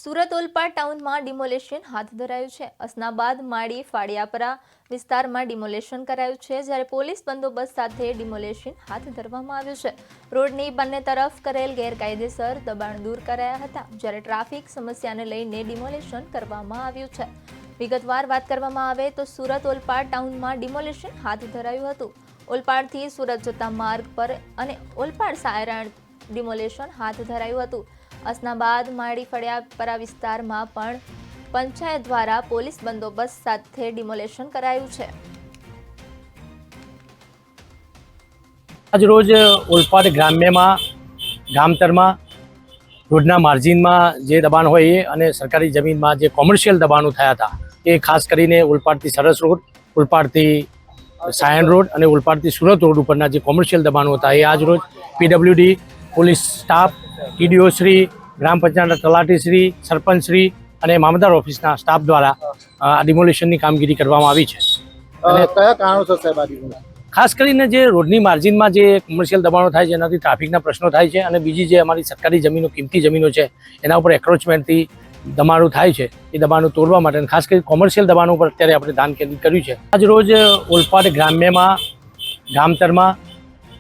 Surat Olpad ટાઉનમાં demolition હાથ ધરાયું છે। અસનાબાદ માળી ફાડિયાપરા વિસ્તારમાં ડિમોલેશન કરાયું છે, જ્યારે પોલીસ બંદોબસ્ત સાથે ડિમોલેશન હાથ ધરવામાં આવ્યું છે। રોડની બંને તરફ કરેલ ગેરકાયદેસર દબાણ દૂર કરાયા હતા, જ્યારે ટ્રાફિક સમસ્યાને લઈને ડિમોલેશન કરવામાં આવ્યું છે। વિગતવાર વાત કરવામાં આવે તો સુરત ઓલપાડ ટાઉનમાં ડિમોલેશન હાથ ધરાયું હતું। ઓલપાડથી સુરત જતા માર્ગ પર અને ઓલપાડ સાયરાણ ડિમોલેશન હાથ ધરાયું હતું। અસનાબાદ માળી ફળિયાપરા વિસ્તારમાં પણ પંચાયત દ્વારા પોલીસ બંદોબસ્ત સાથે ડિમોલેશન કરાયું છે। આજ રોજ ઓલપાડ ગ્રામ્યમાં ગામતરમાં રોડના માર્જિનમાં જે દબાણ હોય એ અને સરકારી જમીનમાં જે કોમર્શિયલ દબાણો થયા હતા એ ખાસ કરીને ઓલપાડથી સરસ રોડ, ઓલપાડથી સાયણ રોડ અને ઓલપાડથી સુરત રોડ ઉપરના જે કોમર્શિયલ દબાણો હતા એ આજ રોજ PWD police staff, TDO Shri, ગ્રામ પંચાયતના તલાટી શ્રી, સરપંચ શ્રી અને મામલતદાર ઓફિસના સ્ટાફ દ્વારા આ ડિમોલેશનની કામગીરી કરવામાં આવી છે। અને કયા કારણોસર સાહેબ આ ડિમોલેશન? ખાસ કરીને જે રોડની માર્જિનમાં જે કોમર્શિયલ દબાણો થાય છે એનાથી ટ્રાફિકના પ્રશ્નો થાય છે અને બીજી જે અમારી સરકારી જમીનો, કિંમતી જમીનો છે એના ઉપર એક્રોચમેન્ટથી દબાણો થાય છે એ દબાણો તોડવા માટે ખાસ કરી કોમર્શિયલ દબાણો પર અત્યારે આપણે ધ્યાન કેન્દ્રિત કર્યું છે। આજ રોજ ઓલપાડ ગ્રામ્યમાં ગામતરમાં